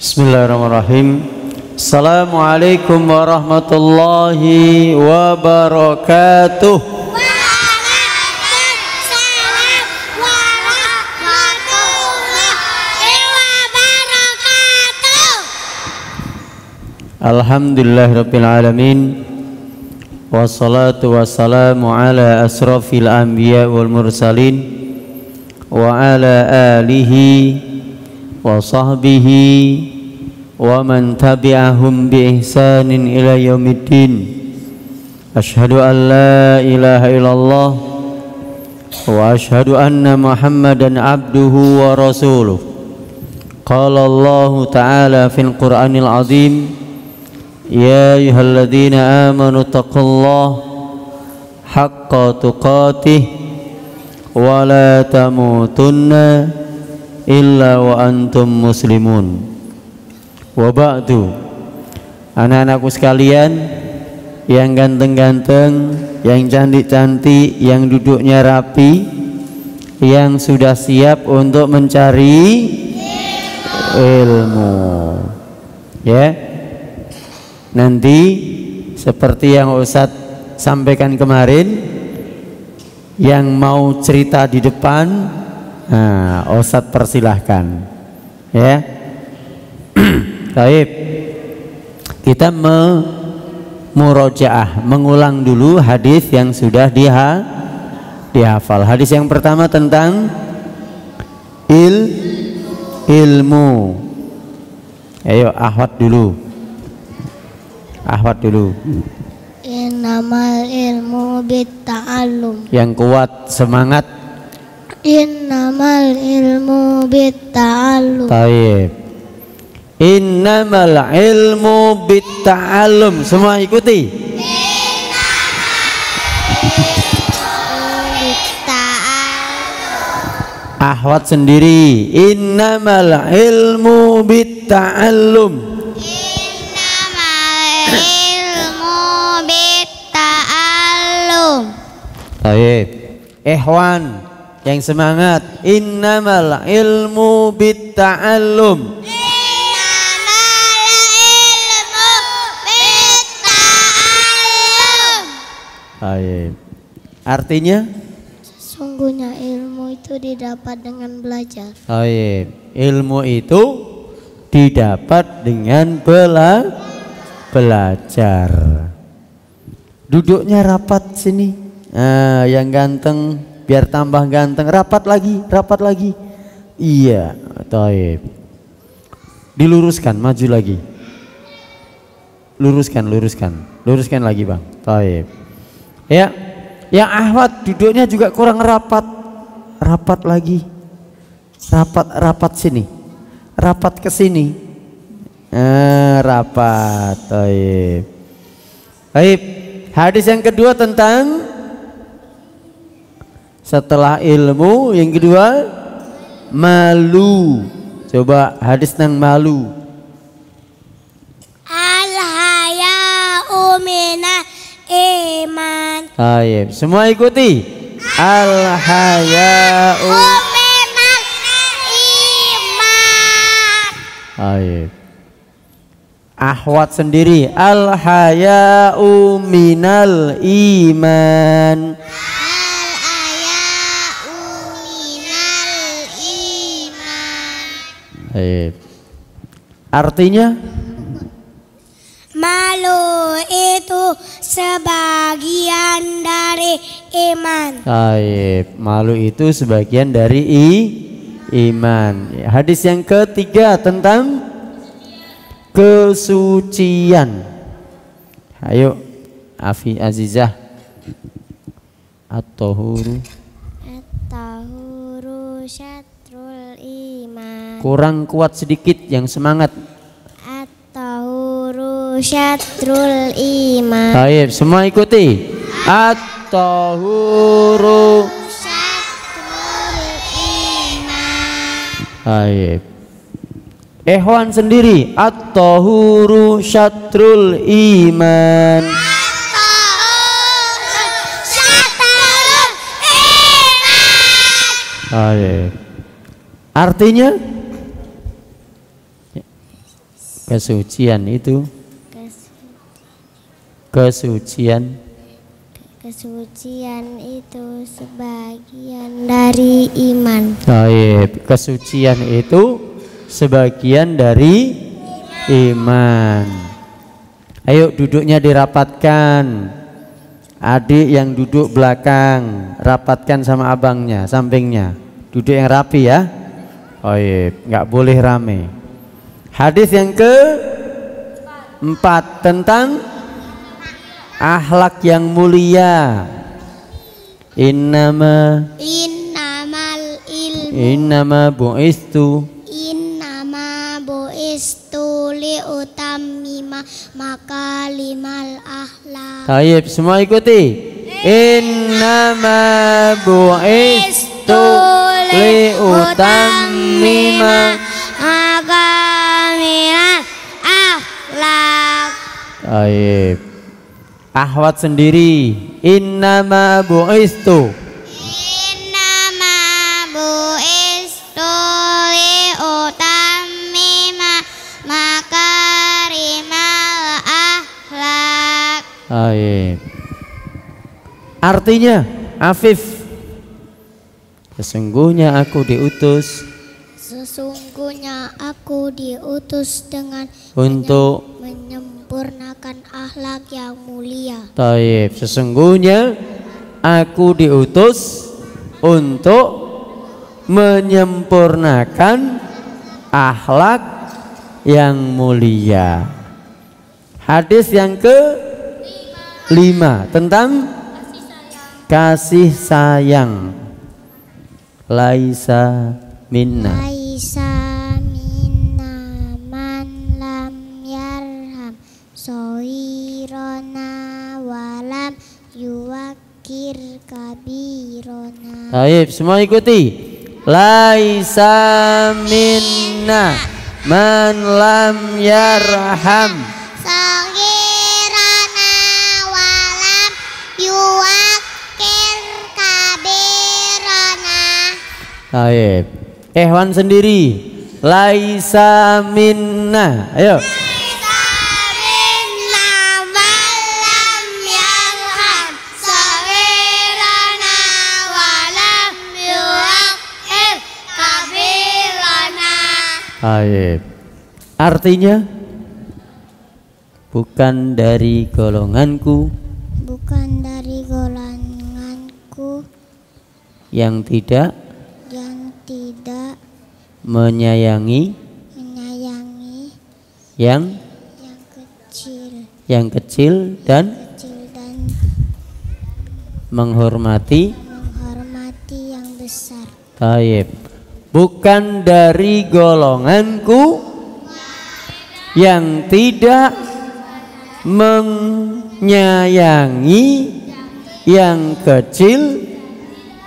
Bismillahirrahmanirrahim. Assalamualaikum warahmatullahi wabarakatuh. Waalaikumsalam warahmatullahi wabarakatuh. Alhamdulillahirabbil alamin. Wassalatu wassalamu ala asrafil anbiya wal mursalin wa ala alihi wa sahbihi wa man tabi'ahum bi ihsanin ila yaumiddin. Asyhadu an la ilaha illallah wa asyhadu anna Muhammadan abduhu wa rasuluh. Qala Allah ta'ala fil Qur'anil azim, ya ayyuhalladzina amanu taqullaha haqqa tuqatih wa la tamutunna illa wa antum muslimun. Wa ba'du, anak-anakku sekalian yang ganteng-ganteng, yang cantik-cantik, yang duduknya rapi, yang sudah siap untuk mencari ilmu, ya. Nanti seperti yang Ustadz sampaikan kemarin, yang mau cerita di depan, nah, Ustadz persilahkan, ya. Baik, kita murojaah, mengulang dulu hadis yang sudah dihafal. Hadis yang pertama tentang ilmu. Ayo ahwat dulu. Innamal ilmu bitta'allum. Yang kuat semangat. Innamal ilmu bitta'allum. Baik. Innamal ilmu bitta'allum. Semua ikuti. Ahwat sendiri. Innamal ilmu bitta'allum. Innamal ilmu bitta'allum. Baik. Ikhwan yang semangat. Innamal ilmu bitta'allum. Baik. Artinya? Sungguhnya ilmu itu didapat dengan belajar. Baik. Ilmu itu didapat dengan belajar. Duduknya rapat sini. Nah, yang ganteng biar tambah ganteng, rapat lagi. Iya, baik. Diluruskan, maju lagi. Luruskan lagi, Bang. Baik. Ya, yang ahwat duduknya juga kurang rapat lagi, rapat sini, rapat ke sini, rapat. Baik. Hadis yang kedua tentang setelah ilmu, yang kedua malu. Coba hadis tentang malu. Al-haya'u minal iman. Baik, semua ikuti. Al-haya'u minal iman. Baik. Ahwat sendiri. Al-haya'u minal iman. Al-haya'u minal iman. Baik. Artinya? Malu itu sebagian dari iman. Baik, malu itu sebagian dari iman. Hadis yang ketiga tentang kesucian. Ayo, Afi Azizah. At-tahuru syatrul iman. Kurang kuat sedikit, yang semangat. Syatrul iman. Baik, semua ikuti. At-tahuru syatrul iman. Baik. Ikhwan sendiri. At-tahuru syatrul iman. At-tahuru syatrul iman. Baik. Artinya Kesucian itu Kesucian itu sebagian dari iman. Baik, kesucian itu sebagian dari iman. Ayo duduknya dirapatkan. Adik yang duduk belakang, rapatkan sama abangnya, sampingnya. Duduk yang rapi ya. Baik, nggak boleh rame. Hadis yang ke-4 tentang akhlak yang mulia. Innama bu'istu liutammima makalimal akhlak. Tayyib, semua ikuti. Innama bu'istu liutammima makalimal akhlak. Tayyib. Ahwat sendiri. Innama bu'istu liutammima makarimal akhlak. Baik. Artinya, Afif, sesungguhnya aku diutus dengan untuk menyempurnakan akhlak yang mulia. Taib, sesungguhnya aku diutus untuk menyempurnakan akhlak yang mulia. Hadis yang ke-5 tentang kasih sayang. Laisa minna man lam yarham soirona walam yuwakir kabirona. Baik, semua ikuti. Laisa minna man lam yarham soirona walam yuwakir kabirona. Baik. Ehwan sendiri. Laisa minna. Ayo. Baik. Artinya bukan dari golonganku yang tidak menyayangi yang kecil dan menghormati yang besar. Taib. Bukan dari golonganku yang tidak menyayangi yang kecil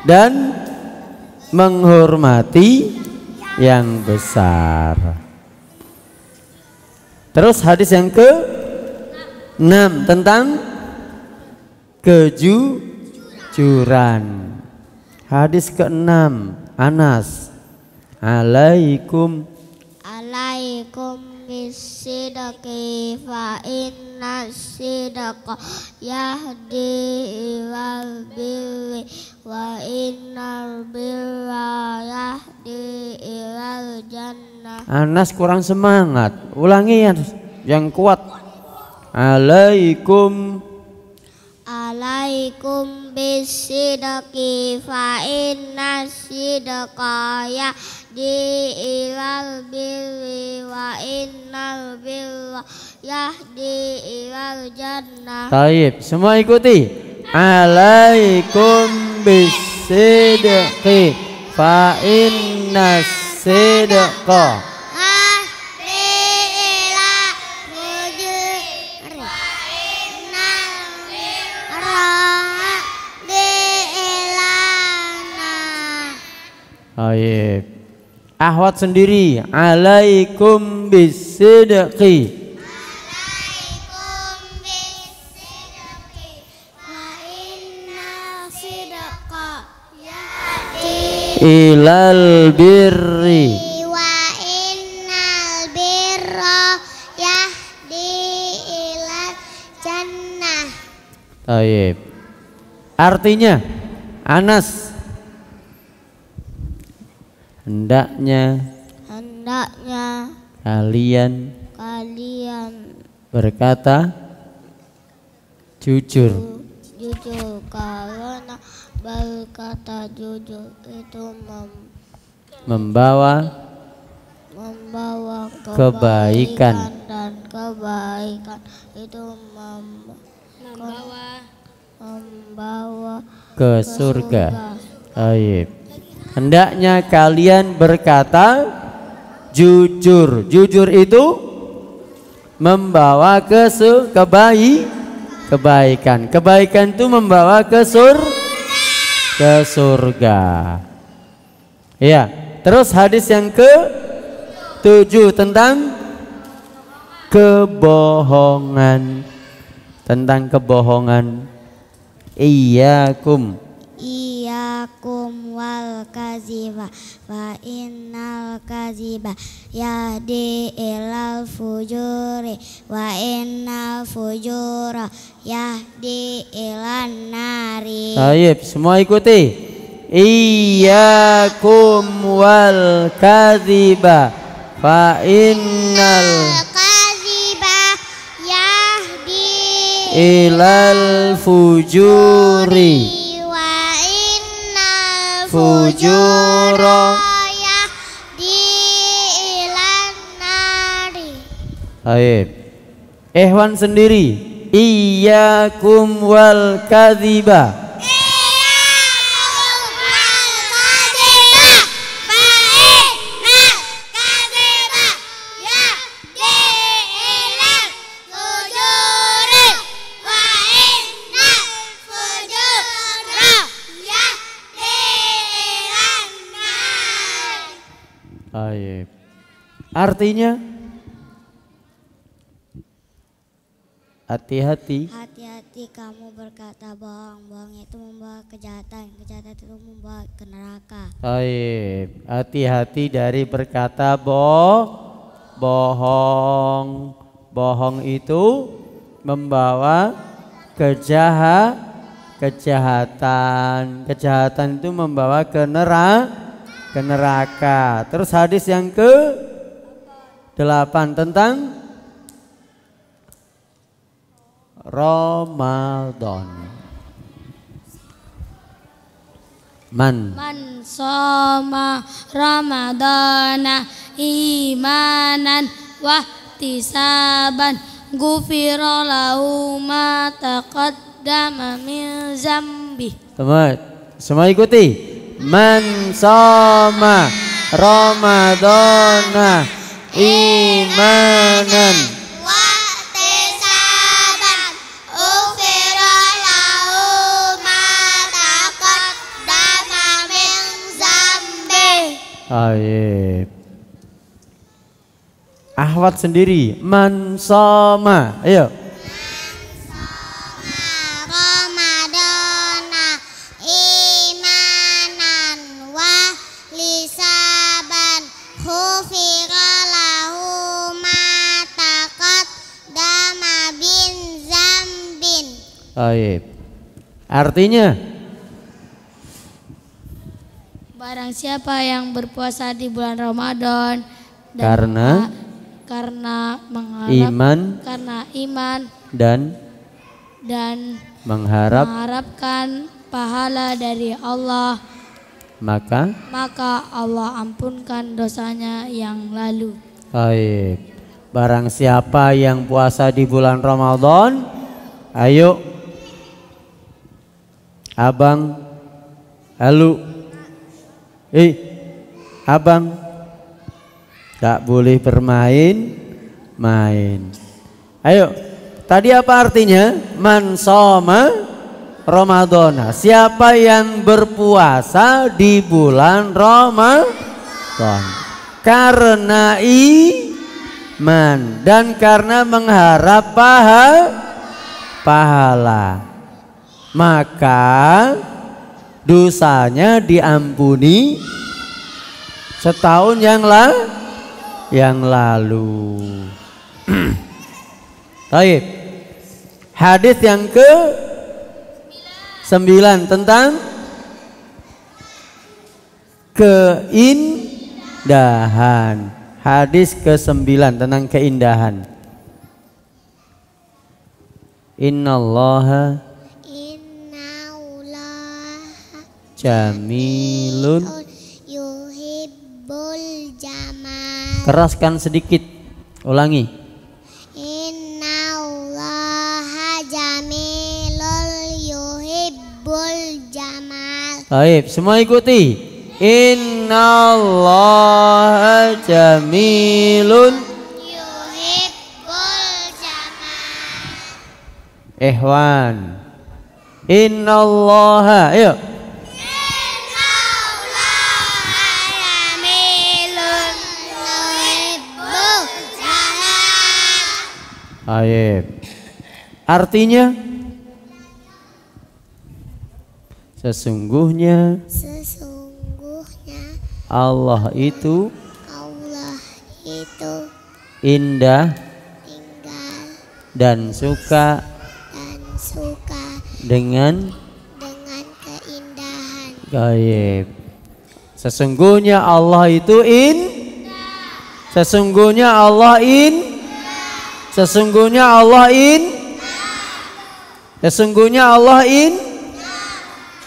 dan menghormati yang besar. Terus hadis yang ke-6 tentang kejujuran. Hadis ke-6, Anas. Alaikum bisidaqi fa inna sidqa yahdi ilal birri wa innal birra yahdi ilal jannah. Anas kurang semangat. Ulangi yang kuat. Alaikum bisidaqi fa inna sidqa yahdi ilal birri wa innal birra yahdi ilal jannah. Taib, semua ikuti. Alaikum bisidaqi fa inna sidqa Baik. Ahwat sendiri. Alaikum bisidqi wa inna sidqa yahdi ilal birri wa innal birra Taib. Artinya Anas, hendaknya kalian berkata jujur. Karena berkata jujur itu membawa kebaikan dan kebaikan itu membawa ke surga. Baik. Hendaknya kalian berkata jujur. Jujur itu membawa ke kebaikan. Kebaikan itu membawa ke surga. Ya. Terus hadis yang ke-7 tentang kebohongan. Tentang kebohongan. Iyyakum wal kaziba fa innal kaziba yahdi ilal fujuri wa innal fujura yahdi ilan nari. Baik, semua ikuti. Iyyakum wal kaziba fa innal kaziba yahdi ilal fujuri fujura yahdi ilan nari. Baik. Ikhwan sendiri. Iyyakum wal kadziba. Baik. Artinya hati-hati. Hati-hati kamu berkata bohong. Bohong itu membawa kejahatan. Kejahatan itu membawa ke neraka. Baik. Hati-hati dari berkata bohong. Bohong itu membawa kejahatan. Kejahatan itu membawa ke neraka. Terus hadis yang ke-8 tentang Ramadan. Man shoma Ramadana imanan wahtisaban ghufira lahu ma taqaddama min zambi. Semua ikuti. Man shoma Ramadana imanan wahtisaban ghufira lahu ma taqaddama min zambi. Baik. Ahwat sendiri. Man shoma. Ayo. Baik. Artinya barang siapa yang berpuasa di bulan Ramadan karena iman dan mengharapkan pahala dari Allah, maka Allah ampunkan dosanya yang lalu. Baik. Barang siapa yang puasa di bulan Ramadan, ayo abang, halo, abang, tak boleh bermain. Ayo, tadi apa artinya? Man shoma Ramadana. Siapa yang berpuasa di bulan Ramadan karena iman dan karena mengharap pahala, maka dosanya diampuni setahun yang lalu. Baik. Hadis yang 9 tentang keindahan. Hadis ke-9 tentang keindahan. Innallaha jamilun. Yuhibbul jamal. Keraskan sedikit. Ulangi. Innallaha jamilul yuhibbul jamal. Baik, semua ikuti. Innallaha jamilun yuhibbul jamal. Ikhwan. Innallaha, ayo. Baik. Artinya sesungguhnya Allah itu indah dan suka dengan keindahan. Baik. Sesungguhnya Allah itu sesungguhnya Allah sesungguhnya Allah sesungguhnya Allah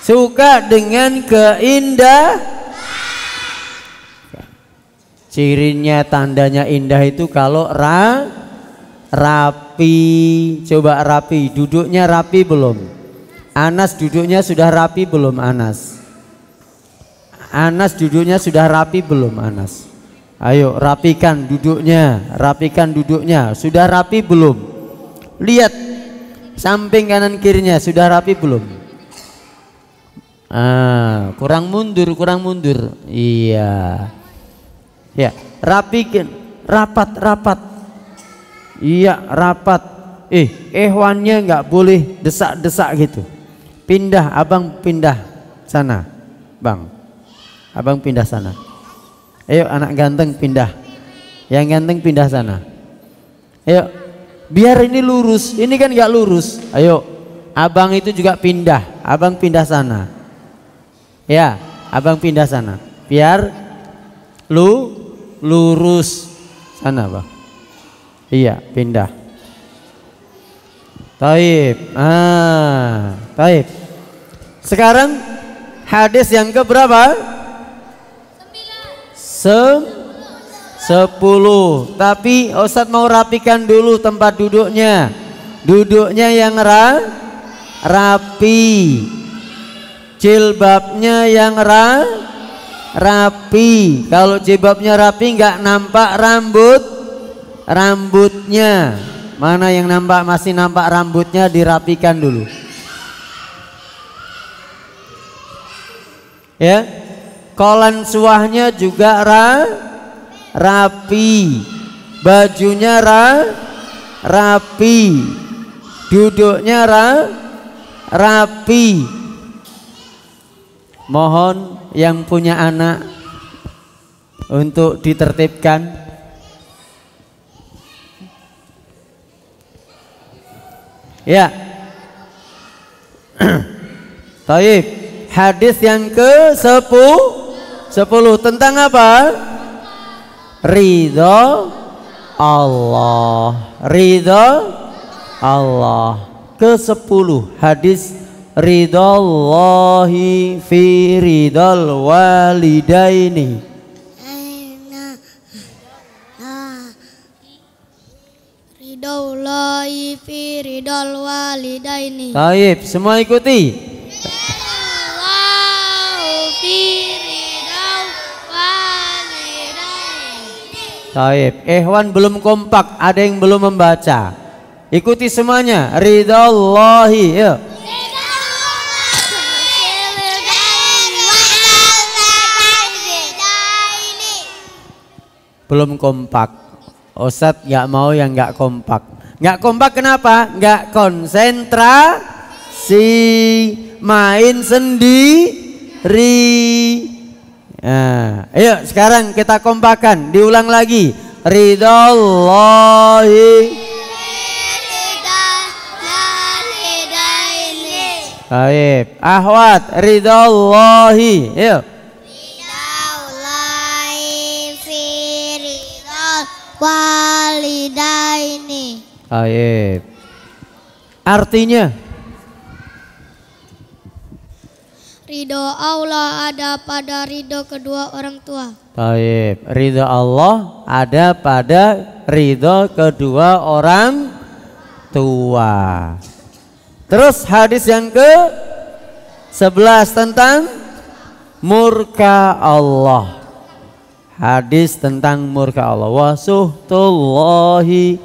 suka dengan keindahan. Cirinya, tandanya indah itu kalau rapi. Coba rapi, duduknya rapi belum? Anas duduknya sudah rapi belum? Anas duduknya sudah rapi belum? Anas, ayo rapikan duduknya, sudah rapi belum? Lihat samping kanan kirinya, sudah rapi belum? Kurang mundur. Iya. Ya, rapikan, rapat. Iya, rapat. Ikhwannya nggak boleh desak-desak gitu. Pindah, abang pindah sana, bang. Abang pindah sana. Ayo anak ganteng pindah. Yang ganteng pindah sana. Ayo, biar ini lurus. Ini kan nggak lurus. Ayo, abang itu juga pindah. Abang pindah sana. Ya, abang pindah sana. Biar lurus sana, bang. Iya, pindah. Taib. Taib. Sekarang hadis yang keberapa? 10. Tapi Ustadz mau rapikan dulu tempat duduknya. Duduknya yang rapi. Jilbabnya yang rapi. Kalau jilbabnya rapi nggak nampak rambutnya. Mana yang masih nampak rambutnya, dirapikan dulu. Ya. Kolan suahnya juga rapi. Bajunya rapi. Duduknya rapi. Mohon yang punya anak untuk ditertibkan. Ya. Taib. Hadis yang ke-10 tentang apa? Ridho Allah. Ridho Allah. Ke-10 hadis ridallahi fi ridal walidaini. Ridallahi fi ridal walidaini. Taib, semua ikuti. Taib, Ikhwan belum kompak, ada yang belum membaca. Ikuti semuanya. Ridallahi, ya. Belum kompak. Ustadz nggak mau yang nggak kompak. Nggak kompak kenapa? Nggak konsentrasi, main sendiri. Nah, ayo sekarang kita kompakan, diulang lagi. Ridallahi. Baik. Ahwat, ridallahi. Yuk. Ridallahi fi ridal walidaini. Baik. Artinya Ridho Allah ada pada ridho kedua orang tua. baik. Ridho Allah ada pada ridho kedua orang tua. Terus hadis yang ke-11 tentang murka Allah. Hadis tentang murka Allah. Wasuhtullahi.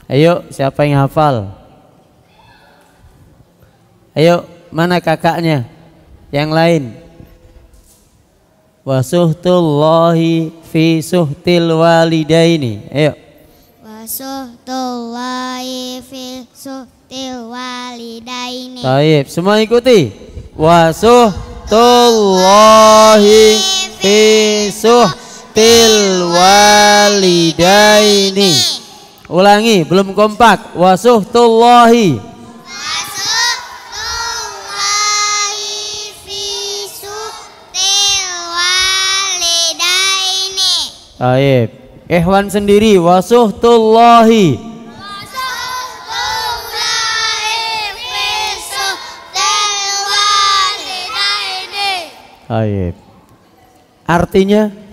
Ayo, siapa yang hafal? Ayo, mana kakaknya? Yang lain. Wasuhtullahi fi suhtil walidaini. Ayo. Wasuhtullahi fi suhtil walidaini. Baik, semua ikuti. Wasuhtullahi fi suhtil walidaini. Ulangi, belum kompak. Wasuhtullahi. Wasuhtullahi fi suhtil walidaini. Baik. Ikhwan sendiri. Wasuhtullahi. Wasuhtullahi fi suhtil walidaini. Baik. Artinya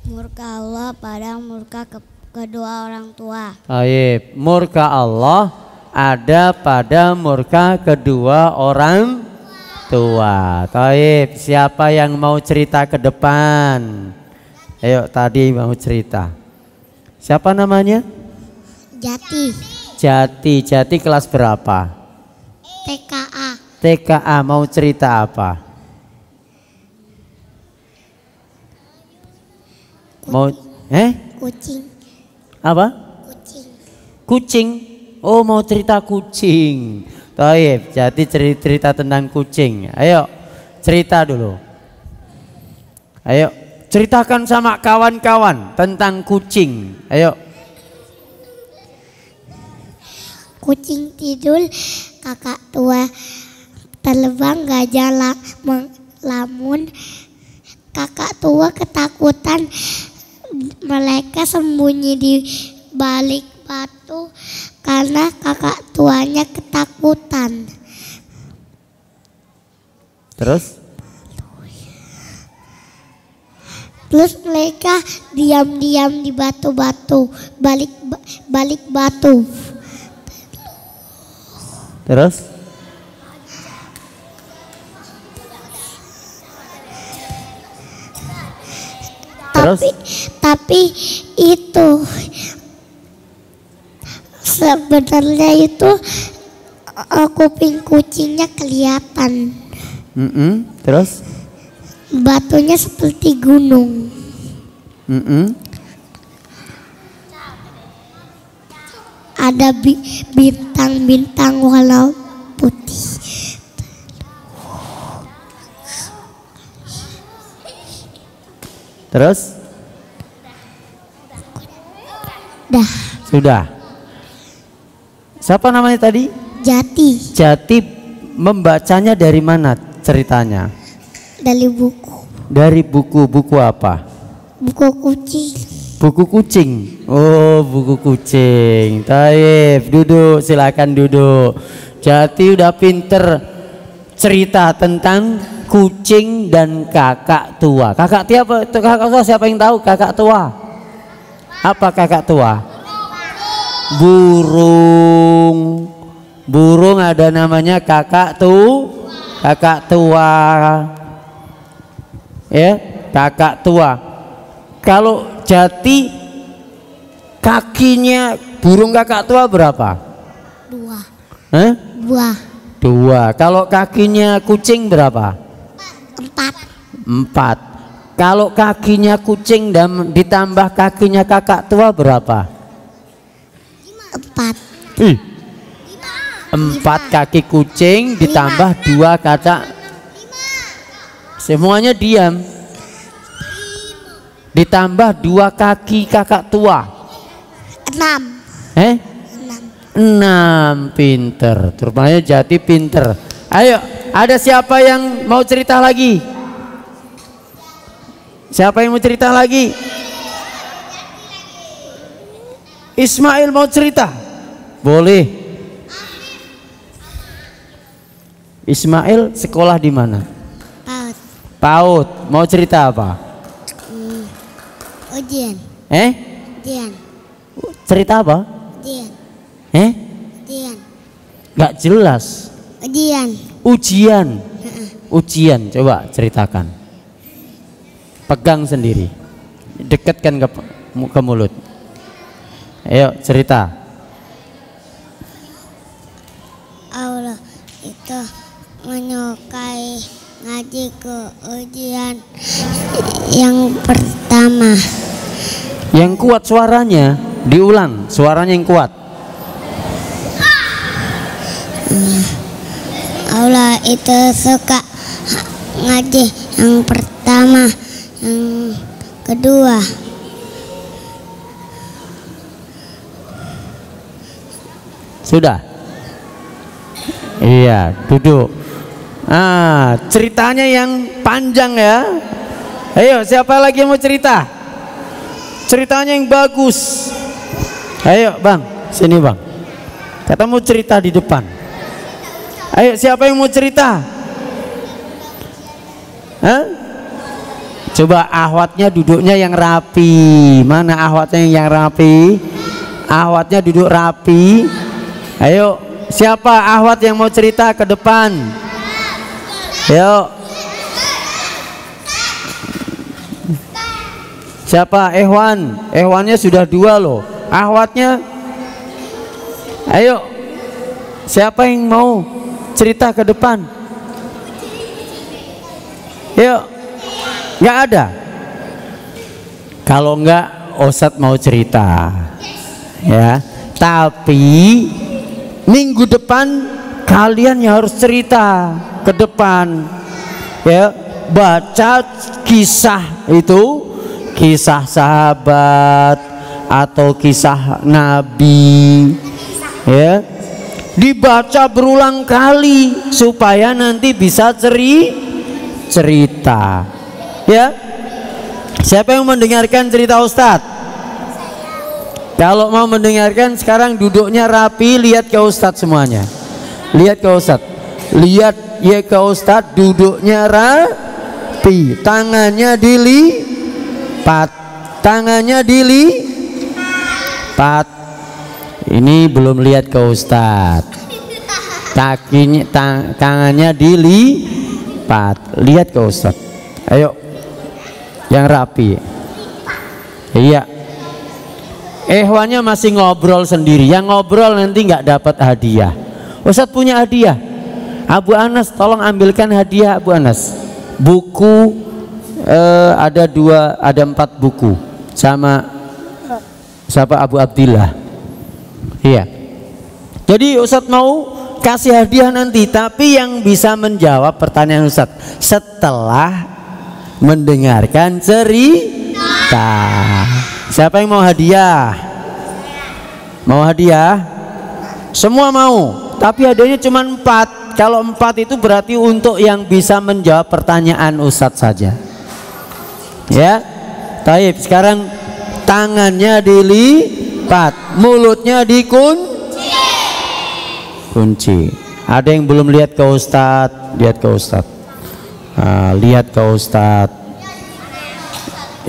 Murka Allah pada murka kedua orang tua. baik. Murka Allah ada pada murka kedua orang tua. Baik. Siapa yang mau cerita ke depan? Ayo, tadi mau cerita. Siapa namanya? Jati. Jati kelas berapa? TKA. TKA mau cerita apa? Mau Kucing. apa? Kucing. Kucing. Oh, mau cerita kucing. Baik, jadi cerita tentang kucing. Ayo, cerita dulu. Ayo, ceritakan sama kawan-kawan tentang kucing. Ayo. Kucing tidur, kakak tua terbang gajah lamun. Kakak tua ketakutan, mereka sembunyi di balik batu karena kakak tuanya ketakutan. Terus mereka diam-diam di batu-batu, balik batu. Terus Tapi itu sebenarnya itu kuping kucingnya kelihatan. Terus Batunya seperti gunung. Ada bintang-bintang warna putih. Terus Dah. sudah. Siapa namanya tadi? Jati. Jati membacanya dari mana ceritanya? Dari buku. Dari buku apa? Buku kucing. Buku kucing. Oh, buku kucing. Taib, duduk, silakan duduk. Jati udah pinter cerita tentang kucing dan kakak tua. Kakak tua siapa yang tahu kakak tua? Apa kakak tua? Burung. Burung ada namanya kakak tua. Ya, kakak tua. Kalau Jati kakinya burung kakak tua berapa? 2. 2. Kalau kakinya kucing berapa? 4. Kalau kakinya kucing dan ditambah kakinya kakak tua berapa? 4. 4 kaki kucing ditambah 2 kakak. Semuanya diam. ditambah 2 kaki kakak tua. 6. 6. Pinter. Rupanya Jati pinter. Ayo, ada siapa yang mau cerita lagi? Siapa yang mau cerita lagi? Ismail mau cerita? Boleh. Ismail sekolah di mana? PAUD. PAUD. Mau cerita apa? Ujian. Ujian. Cerita apa? Ujian. Ujian. Gak jelas. Ujian. Ujian. Ujian. Coba ceritakan. Pegang sendiri. Dekatkan ke mulut. Ayo cerita. Allah itu menyukai ngaji ke ujian yang pertama. Yang kuat suaranya, diulang suaranya yang kuat. Allah itu suka ngaji yang pertama, yang kedua. Sudah? Iya, duduk. Ceritanya yang panjang ya. Ayo, siapa lagi yang mau cerita? Ceritanya yang bagus. Ayo bang, sini bang. Kata mau cerita di depan. Ayo, siapa yang mau cerita? Coba ahwatnya duduknya yang rapi. Mana ahwatnya yang rapi? Ahwatnya duduk rapi. Ayo, siapa ahwat yang mau cerita ke depan? Ayo. Siapa? Ehwannya sudah 2 loh. Ahwatnya. Ayo. Siapa yang mau cerita ke depan? Yuk. Nggak ada. Kalau nggak, Ustadz mau cerita. Ya. Tapi minggu depan kalian yang harus cerita ke depan, ya, baca kisah itu, kisah sahabat atau kisah Nabi, ya, dibaca berulang kali supaya nanti bisa cerita, ya. Siapa yang mendengarkan cerita Ustadz? Kalau mau mendengarkan sekarang duduknya rapi, lihat ke Ustadz semuanya. Lihat ke Ustadz. Lihat ya ke Ustadz, duduknya rapi. Tangannya dilipat. Tangannya dilipat. Ini belum lihat ke Ustadz. Kakinya, tangannya dilipat. Lihat ke Ustadz. Ayo. Yang rapi. Iya. Ehwannya masih ngobrol sendiri. Yang ngobrol nanti nggak dapat hadiah. Ustadz punya hadiah. Abu Anas, tolong ambilkan hadiah Abu Anas. Buku ada 4 buku sama siapa? Abu Abdillah. Iya. Jadi Ustadz mau kasih hadiah nanti, tapi yang bisa menjawab pertanyaan Ustadz setelah mendengarkan cerita. Siapa yang mau hadiah? Mau hadiah? Semua mau, tapi hadiahnya cuma 4. Kalau 4 itu berarti untuk yang bisa menjawab pertanyaan Ustadz saja. Ya, taib. Sekarang tangannya dilipat, mulutnya dikunci. Ada yang belum lihat ke Ustadz? Lihat ke Ustadz. Lihat ke Ustadz.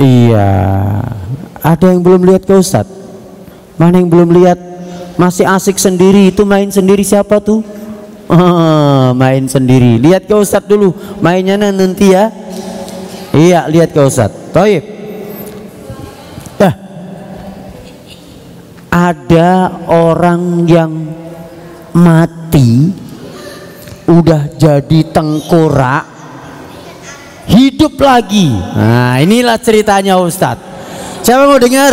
Iya. Ada yang belum lihat ke Ustadz? Mana yang belum lihat? Masih asik sendiri, itu main sendiri siapa tuh? Main sendiri. Lihat ke Ustadz dulu, mainnya nanti ya. Iya, lihat ke Ustadz. Taib. Ada orang yang mati, udah jadi tengkorak, hidup lagi. Nah, inilah ceritanya Ustadz. Siapa mau dengar?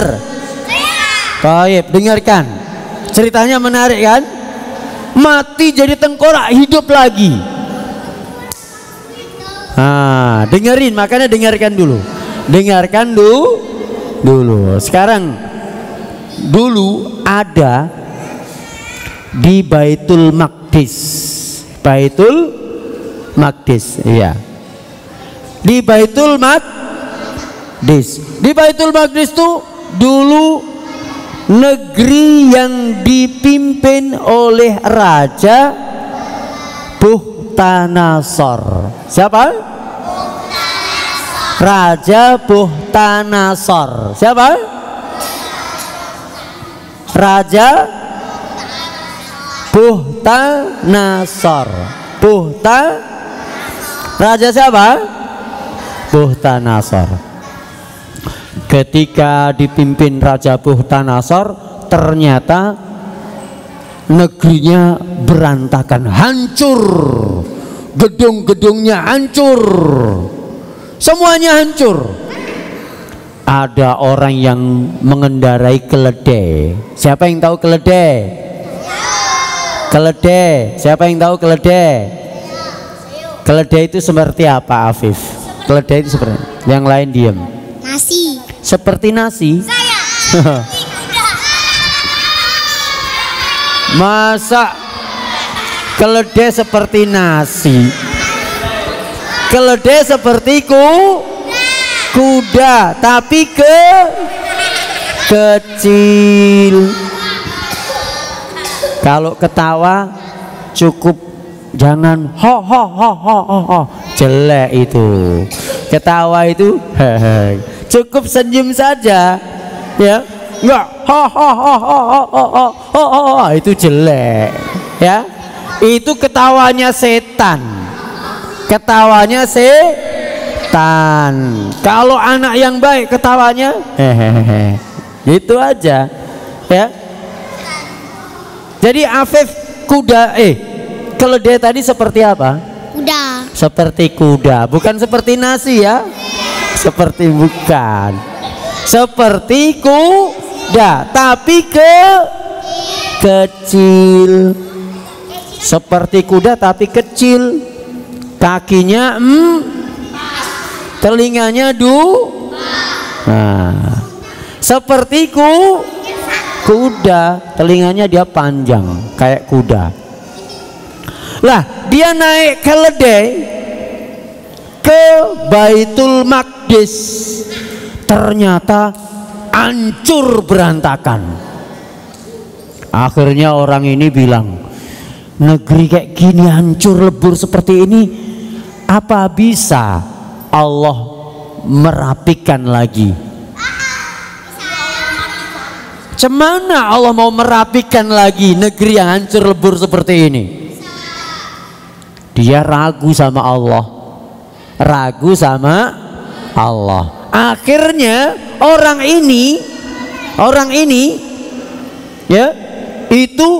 Baik, dengarkan. Ceritanya menarik kan? Mati jadi tengkorak, hidup lagi. Dengerin, makanya dengarkan dulu. Dengarkan dulu. Sekarang dulu ada di Baitul Maqdis. Baitul Maqdis, iya. Di Baitul Maqdis. Di Baitul Maqdis itu dulu negeri yang dipimpin oleh Raja Bukhtanasor. Siapa? Raja Bukhtanasor. Siapa? Raja Bukhtanasor. Raja siapa? Bukhtanasor. Ketika dipimpin Raja Bukhtanasor, ternyata negerinya berantakan, hancur. Gedung-gedungnya hancur, semuanya hancur. Ada orang yang mengendarai keledai. Siapa yang tahu keledai? Keledai. Siapa yang tahu keledai? Keledai itu seperti apa, Afif? Keledai itu seperti, yang lain diam. Nasi. Seperti nasi. Masa keledai seperti nasi? Keledai seperti kuda, tapi kecil. Kalau ketawa cukup jangan ho ho ho ho ho ho. Jelek itu. Ketawa itu cukup senyum saja, ya. Enggak ho ho ho ho ho ho ho, itu jelek, ya. Itu ketawanya setan. Ketawanya setan. Kalau anak yang baik ketawanya hehehe. Gitu aja, ya. Jadi Afif keledai tadi seperti apa? Kuda. Seperti kuda, bukan seperti nasi ya. Seperti bukan. Seperti kuda, tapi kecil. Seperti kuda tapi kecil. Kakinya telinganya nah, seperti kuda, telinganya dia panjang kayak kuda. Lah, dia naik keledai ke Baitul Maqdis, ternyata hancur berantakan. Akhirnya orang ini bilang, negeri kayak gini hancur lebur seperti ini, apa bisa Allah merapikan lagi? Cemana Allah mau merapikan lagi negeri yang hancur lebur seperti ini? Dia ragu sama Allah. Ragu sama Allah. Akhirnya orang ini ya, itu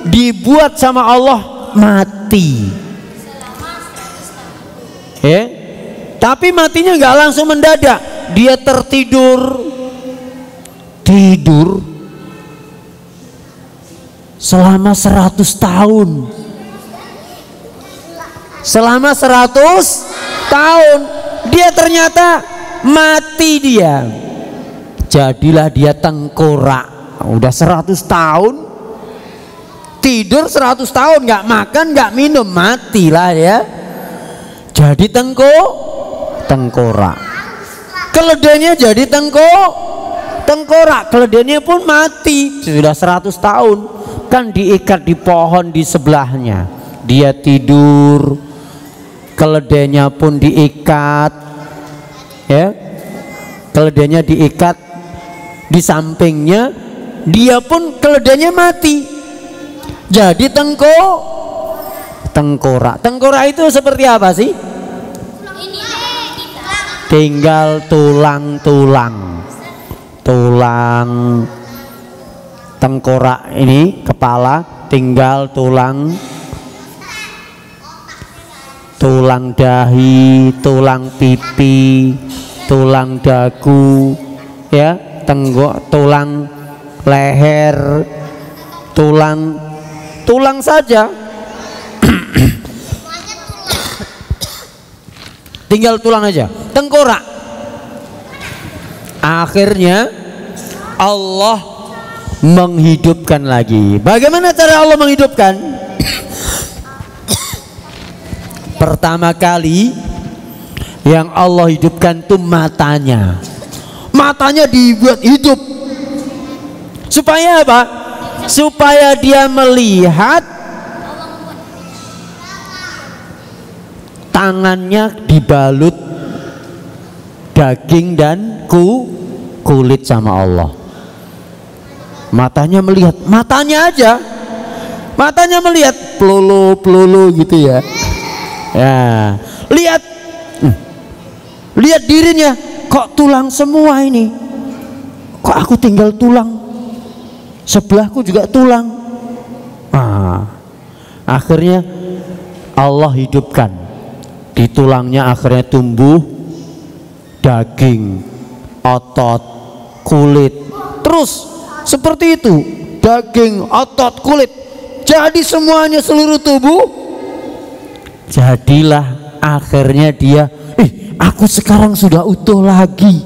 dibuat sama Allah mati. Ya. Tapi matinya nggak langsung mendadak. Dia tidur selama 100 tahun. Selama 100 tahun dia ternyata mati dia. Jadilah dia tengkorak. Udah 100 tahun tidur, 100 tahun nggak makan nggak minum, matilah ya. Jadi tengkorak. Keledainya jadi tengkorak. Keledainya pun mati. Sudah 100 tahun. Kan diikat di pohon di sebelahnya. Dia tidur, keledainya pun diikat, ya. Keledainya diikat di sampingnya, dia pun keledainya mati. Jadi tengkorak. Tengkorak itu seperti apa sih? Tinggal tulang. Tengkorak ini kepala, tinggal tulang dahi, tulang pipi, tulang dagu, ya, tulang leher, tulang saja. Tinggal tulang aja. Tengkorak. Akhirnya Allah menghidupkan lagi. Bagaimana cara Allah menghidupkan? Pertama kali yang Allah hidupkan itu matanya. Matanya dibuat hidup. Supaya apa? Supaya dia melihat. Tangannya dibalut daging dan kulit sama Allah. Matanya melihat, matanya aja, matanya melihat pelulu gitu ya. Ya, lihat dirinya, kok tulang semua ini, kok aku tinggal tulang, sebelahku juga tulang. Nah, akhirnya Allah hidupkan. Di tulangnya akhirnya tumbuh daging, otot, kulit. Terus seperti itu, daging, otot, kulit, jadi semuanya seluruh tubuh. Jadilah akhirnya dia, aku sekarang sudah utuh lagi,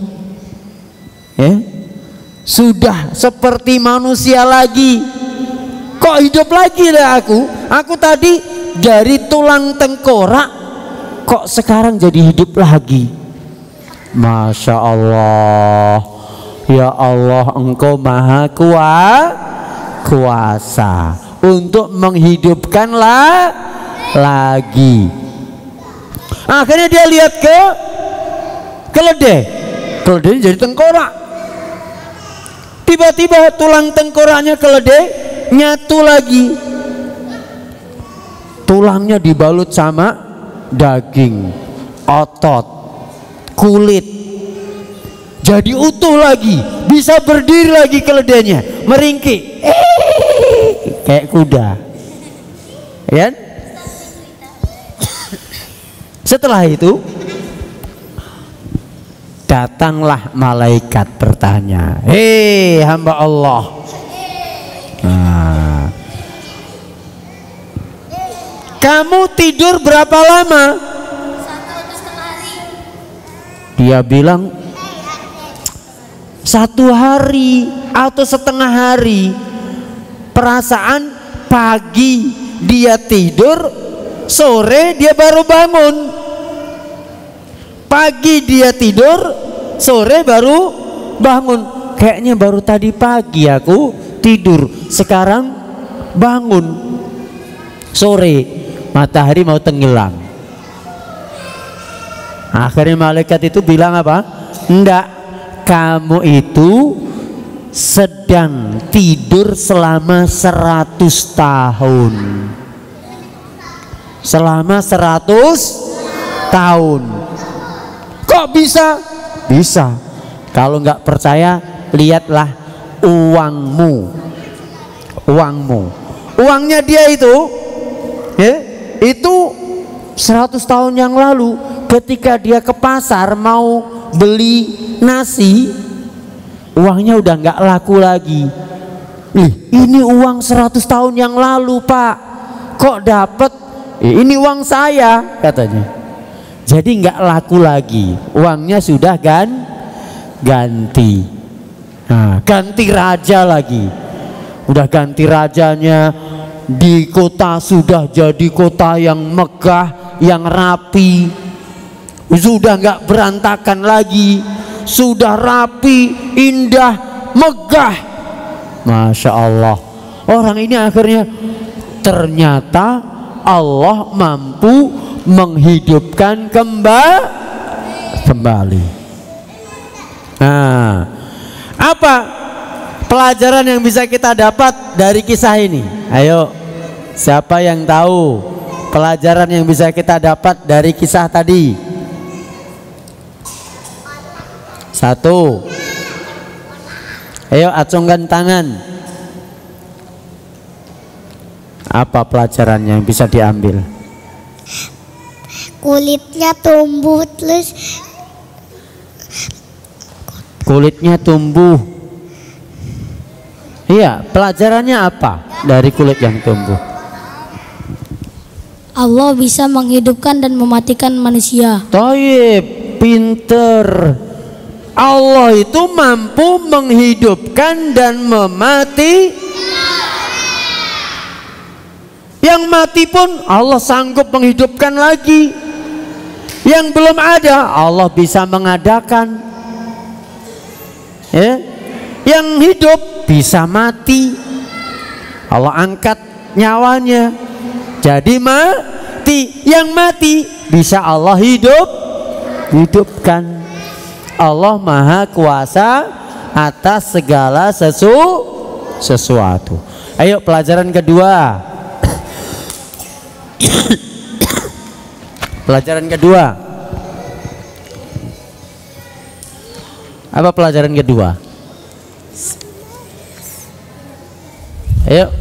sudah seperti manusia lagi. Kok hidup lagi lah aku tadi dari tulang tengkorak, kok sekarang jadi hidup lagi. Masya Allah, ya Allah, Engkau maha kuasa untuk menghidupkan lagi. Akhirnya dia lihat ke keledai, keledai jadi tengkorak. Tiba-tiba tulang tengkoraknya keledai nyatu lagi, tulangnya dibalut sama daging, otot, kulit, jadi utuh lagi, bisa berdiri lagi keledainya, meringkik kayak kuda, ya. Setelah itu datanglah malaikat bertanya, hei hamba Allah, kamu tidur berapa lama? 1,5 hari. Dia bilang 1 hari atau setengah hari. Perasaan pagi dia tidur, sore dia baru bangun. Pagi dia tidur, sore baru bangun. Kayaknya baru tadi pagi aku tidur, sekarang bangun sore. Matahari mau tenggelam. Akhirnya malaikat itu bilang apa? Enggak, kamu itu sedang tidur selama 100 tahun. Selama 100 tahun. Kok bisa? Bisa. Kalau nggak percaya, lihatlah uangmu. Uangnya dia itu 100 tahun yang lalu, ketika dia ke pasar mau beli nasi, uangnya udah nggak laku lagi. Ini uang 100 tahun yang lalu, Pak, kok dapet? Ini uang saya, katanya. Jadi nggak laku lagi, uangnya sudah ganti. Nah, ganti raja lagi, udah ganti rajanya. Di kota sudah jadi kota yang megah, yang rapi, sudah nggak berantakan lagi, sudah rapi, indah, megah. Masya Allah. Orang ini akhirnya ternyata Allah mampu menghidupkan kembali. Nah, apa pelajaran yang bisa kita dapat dari kisah ini? Ayo, siapa yang tahu pelajaran yang bisa kita dapat dari kisah tadi? 1. Ayo acungkan tangan. Apa pelajaran yang bisa diambil? Kulitnya tumbuh, terus kulitnya tumbuh. Iya, pelajarannya apa dari kulit yang tumbuh? Allah bisa menghidupkan dan mematikan manusia. Toyib, pinter. Allah itu mampu menghidupkan dan memati. Yang mati pun Allah sanggup menghidupkan lagi. Yang belum ada Allah bisa mengadakan. Ya. Yang hidup bisa mati. Allah angkat nyawanya. Jadi mati. Yang mati bisa Allah hidupkan. Allah Maha Kuasa atas segala sesuatu. Ayo pelajaran kedua. Pelajaran kedua. Apa pelajaran kedua? Ayo.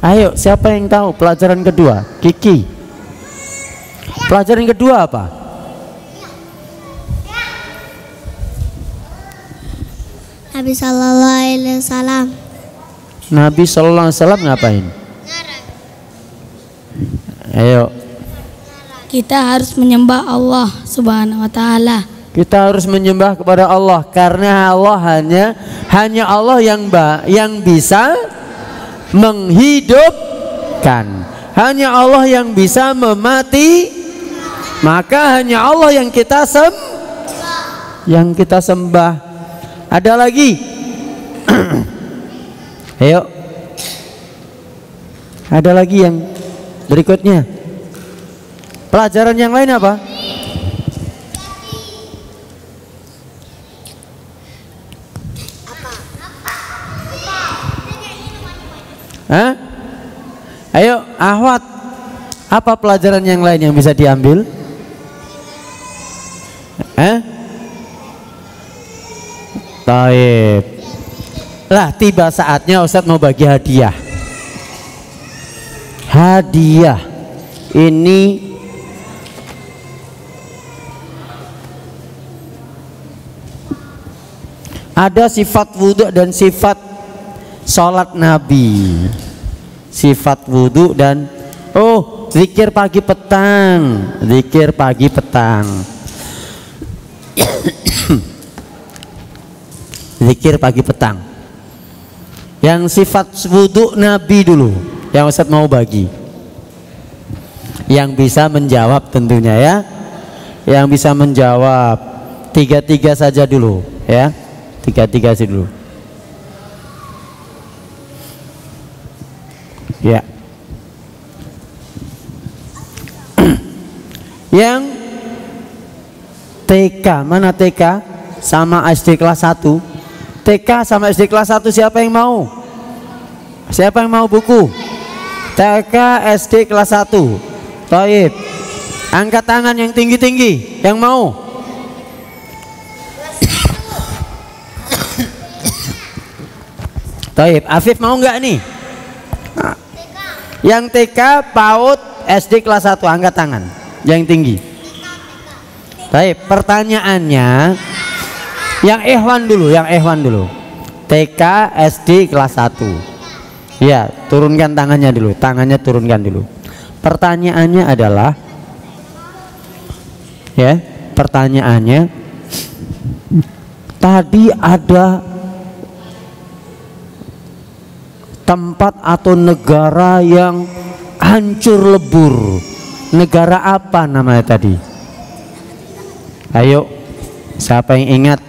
Ayo, siapa yang tahu pelajaran kedua? Kiki. Pelajaran kedua apa? Nabi Sallallahu Alaihi Wasallam. Nabi Sallallahu Alaihi Wasallam ngapain? Ayo. Kita harus menyembah Allah Subhanahu wa taala. Kita harus menyembah kepada Allah karena Allah hanya Allah yang bisa menghidupkan. Hanya Allah yang bisa memati. Maka hanya Allah yang kita sembah. Ada lagi? Ayo. Ada lagi yang berikutnya. Pelajaran yang lain apa? Hah? Ayo, Ahwat. Apa pelajaran yang lain yang bisa diambil? Taib. Lah tiba saatnya Ustadz mau bagi hadiah. Hadiah ini ada sifat wudhu dan sifat sholat Nabi. Sifat wudhu dan zikir pagi petang. Zikir pagi petang. Zikir pagi petang. Yang sifat wudhu Nabi dulu yang Ustadz mau bagi. Yang bisa menjawab tentunya ya. Yang bisa menjawab. Tiga-tiga saja dulu ya. Tiga-tiga sih dulu. Ya. Yang TK, mana TK sama SD kelas 1? TK sama SD kelas 1 siapa yang mau? Siapa yang mau buku? TK SD kelas 1. Taib. Angkat tangan yang tinggi-tinggi yang mau. Taib. Afif mau nggak nih? Yang TK, PAUD, SD kelas 1 angkat tangan yang tinggi. Taib. Pertanyaannya yang Ikhwan dulu, TK SD kelas 1. Ya, turunkan tangannya dulu, turunkan dulu. Pertanyaannya adalah, ya, pertanyaannya tadi ada tempat atau negara yang hancur lebur. Negara apa namanya tadi? Ayo, siapa yang ingat?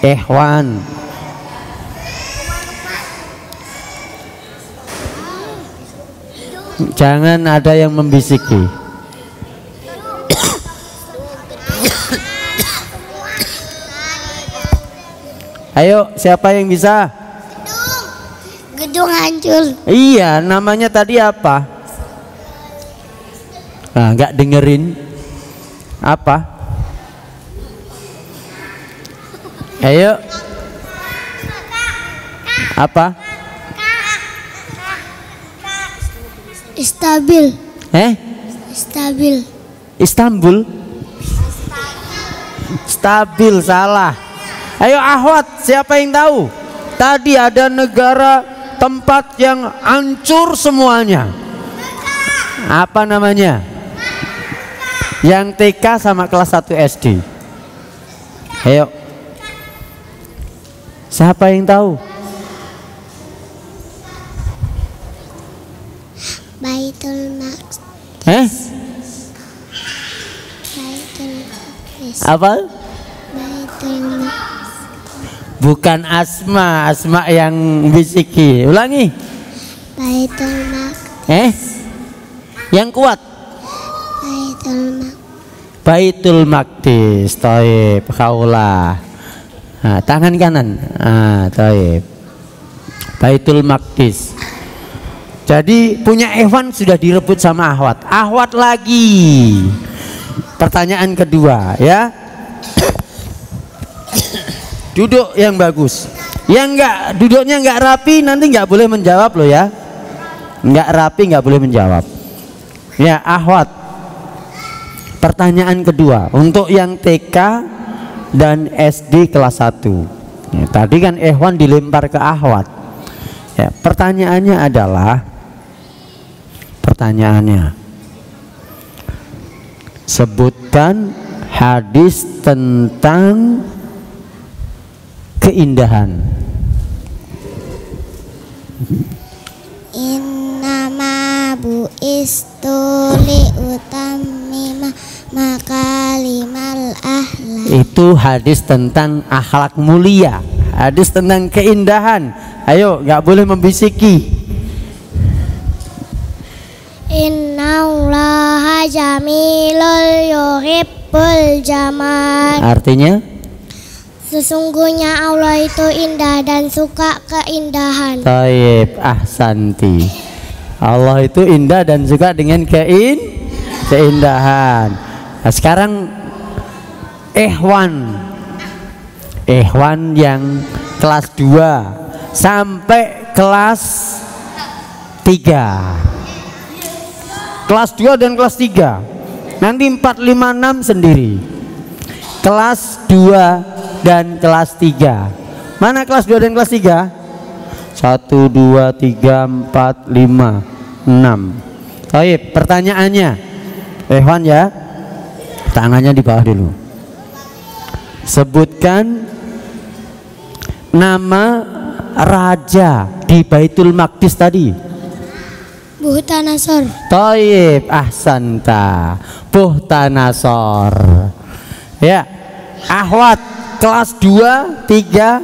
Ikhwan. Jangan ada yang membisiki. Ayo, siapa yang bisa? Gedung hancur. Iya, namanya tadi apa? Nah, nggak dengerin. Apa? Ayo. Apa? Stabil. Stabil. Istanbul. Stabil salah. Ayo Ahwat, siapa yang tahu? Tadi ada negara tempat yang hancur semuanya. Apa namanya? Yang TK sama kelas 1 SD. Ayo. Siapa yang tahu? Baitul Maqdis. Baitul Maqdis. Apa? Baitul Maqdis. Bukan Asma, Asma yang bisiki. Ulangi. Baitul Maqdis. Yang kuat. Baitul Maqdis. Baitul Maqdis. Thaib, kaulah. Nah, tangan kanan. Thaib. Baitul Maqdis. Jadi punya Ikhwan sudah direbut sama Ahwat. Ahwat lagi. Pertanyaan kedua ya. Duduk yang bagus. Yang enggak duduknya enggak rapi nanti enggak boleh menjawab loh ya. Enggak rapi enggak boleh menjawab. Ya, Ahwat. Pertanyaan kedua untuk yang TK dan SD kelas 1. Ya, tadi kan Ikhwan dilempar ke Ahwat. Ya, pertanyaannya adalah sebutkan hadis tentang keindahan. Innama bu'istu liutammima makalimal akhlak. Itu hadis tentang akhlak mulia, hadis tentang keindahan. Ayo, nggak boleh membisiki. Innallaha jamilul yuhibbul jamal. Artinya? Sesungguhnya Allah itu indah dan suka keindahan. Taib, ahsanti. Allah itu indah dan suka dengan keindahan. Nah, sekarang Ikhwan yang kelas 2 sampai kelas 3. Kelas 2 dan kelas 3. Nanti 4, 5, 6 sendiri. Kelas 2 dan kelas 3. Mana kelas 2 dan kelas 3? 1, 2, 3, 4, 5, 6. Baik, pertanyaannya Ikhwan ya, tangannya di bawah dulu. Sebutkan nama raja di Baitul Maqdis tadi. Buhtanasor. Taib, ahsanta. Buhtanasor. Ya, Ahwat kelas 2, 3.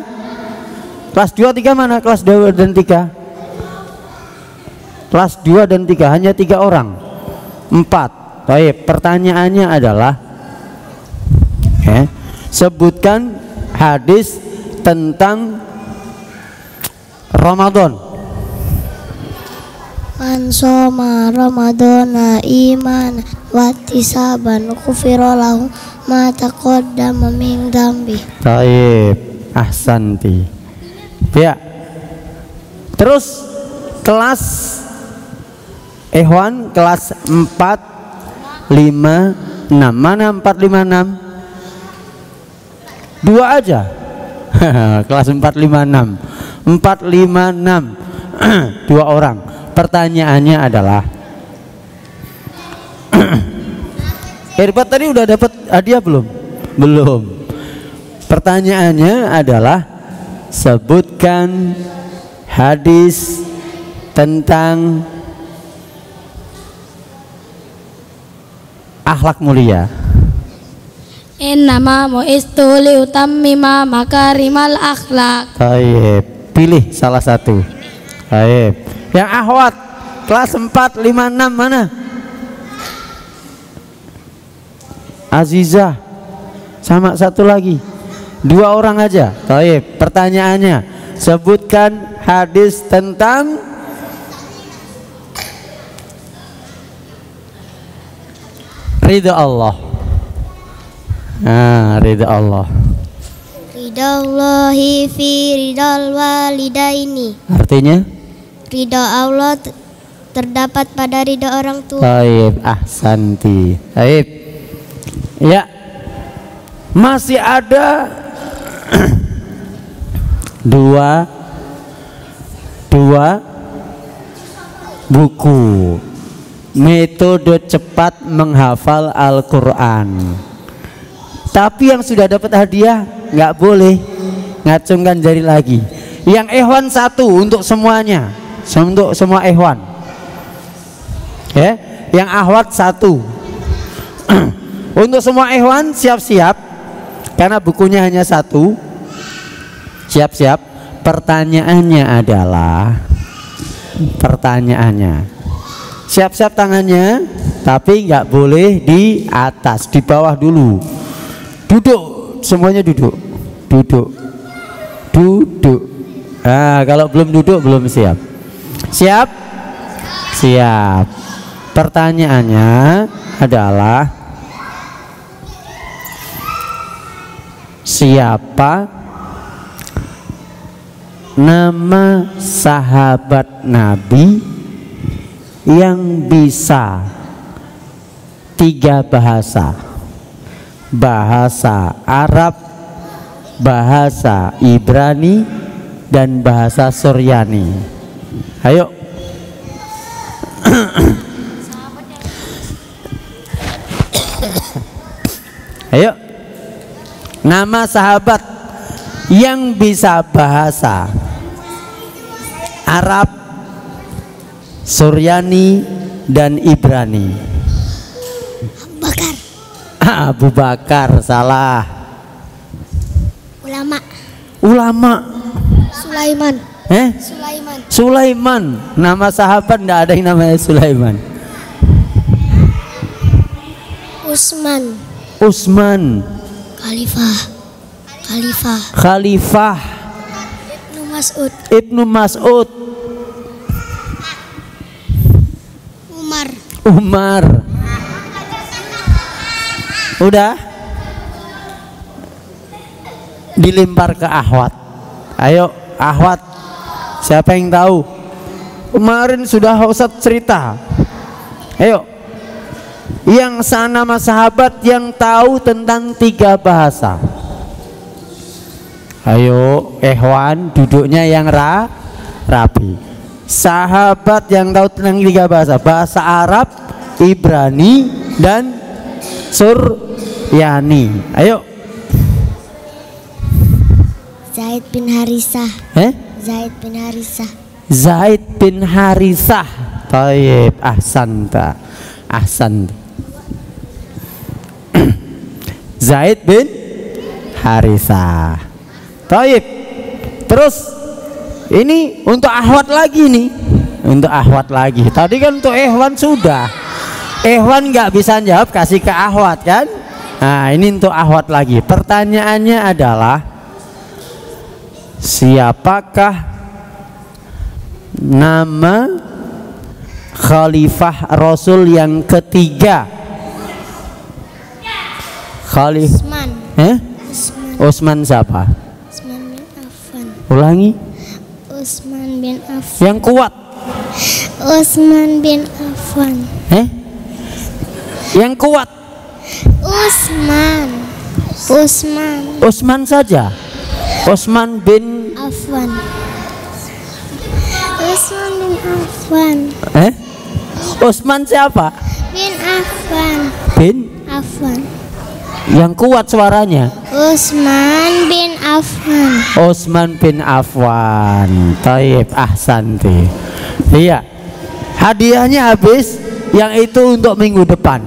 Kelas 2, 3 mana? Kelas 2 dan 3. Kelas 2 dan 3 hanya 3 orang. 4. Taib, pertanyaannya adalah sebutkan hadis tentang Ramadan. Man shoma ramadana iman wattisaban ghufira lahu ma taqaddama min dzambi. Taib, ahsanti. Ya. Terus kelas Ikhwan kelas 4, 5, 6. Mana 4, 5, 6? 2 aja. Kelas 4, 5, 6. 4, 5, 6. 2 orang. Pertanyaannya adalah Irbat tadi udah dapat hadiah belum? Belum. Pertanyaannya adalah sebutkan hadis tentang akhlak mulia. Innama mu'istu liutammima makarimal akhlak. Baik, pilih salah satu. Baik. Yang Ahwat kelas 4, 5, 6 mana? Azizah sama satu lagi. 2 orang aja. Baik, pertanyaannya sebutkan hadis tentang ridha Allah. Ridha Allah. Ridallahi fi ridal walidaini. Artinya? Ridha Allah terdapat pada ridha orang tua. Baik, ahsanti. Baik. Ya. Masih ada 2 buku metode cepat menghafal Al-Quran. Tapi yang sudah dapat hadiah nggak boleh ngacungkan jari lagi. Yang ikhwan satu untuk semuanya, untuk semua ikhwan. Ya, yang akhwat satu. Untuk semua ikhwan siap-siap, karena bukunya hanya satu. Siap-siap. Pertanyaannya adalah, siap-siap tangannya, tapi nggak boleh di atas, di bawah dulu. Duduk, semuanya duduk. Nah, kalau belum duduk belum siap. Siap? Siap. Pertanyaannya adalah, siapa nama sahabat Nabi yang bisa 3 bahasa? Bahasa Arab, bahasa Ibrani, dan bahasa Suryani. Ayo. Ayo. Nama sahabat yang bisa bahasa Arab, Suryani, dan Ibrani. Bakar. Abu Bakar, salah. Ulama. Sulaiman. Sulaiman. Nama sahabat tidak ada yang namanya Sulaiman. Utsman. Khalifah. Ibnu Mas'ud. Umar. Udah, dilempar ke akhwat. Ayo akhwat, siapa yang tahu? Kemarin sudah Ustadz cerita. Ayo, yang nama sahabat yang tahu tentang 3 bahasa. Ayo ikhwan, duduknya yang rapi. Sahabat yang tahu tentang 3 bahasa, bahasa Arab, Ibrani, dan Suryani. Ayo. Zaid bin Harisah. Zaid bin Harisah. Taib, ahsanta. Zaid bin Harisah. Taib. Terus ini untuk akhwat lagi nih. Tadi kan untuk ikhwan sudah. Ikhwan nggak bisa jawab, kasih ke akhwat kan? Nah, ini untuk akhwat lagi. Pertanyaannya adalah, siapakah nama khalifah Rasul yang ketiga? Utsman siapa? Utsman bin Affan. Ulangi. Utsman bin Affan. Yang kuat. Utsman bin Affan. Yang kuat. Utsman saja. Utsman bin Affan. Utsman siapa? Bin Affan. Yang kuat suaranya. Utsman bin Affan. Taib, ahsanti. Iya. Hadiahnya habis, yang itu untuk minggu depan.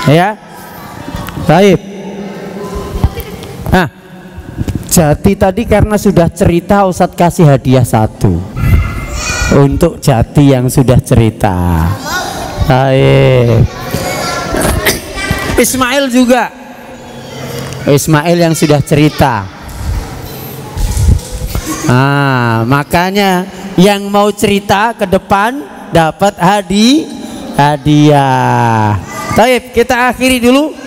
Ya. Taib. Nah, Jati tadi karena sudah cerita, Ustadz kasih hadiah 1 untuk Jati yang sudah cerita. Taib. Ismail juga. Ismail yang sudah cerita. Nah, makanya yang mau cerita ke depan dapat hadiah. Baik, kita akhiri dulu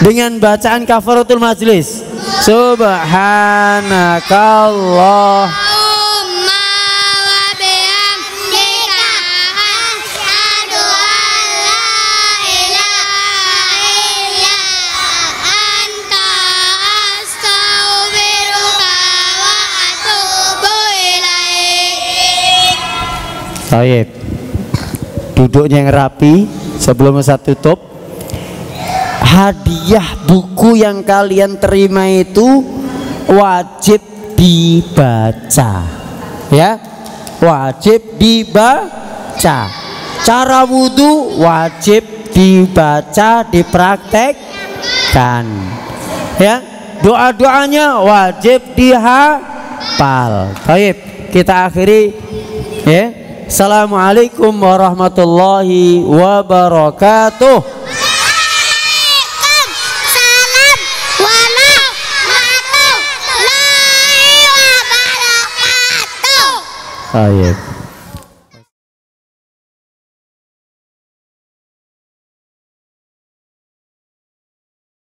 dengan bacaan kafaratul majlis. Subhanakallah. Baik, duduknya yang rapi sebelum Ustaz tutup. hadiah buku yang kalian terima itu wajib dibaca, ya, wajib dibaca. Cara wudhu wajib dibaca, dipraktekkan, ya. Doa-doanya wajib dihafal. Baik, kita akhiri, ya. Assalamualaikum warahmatullahi wabarakatuh. Oh, yeah.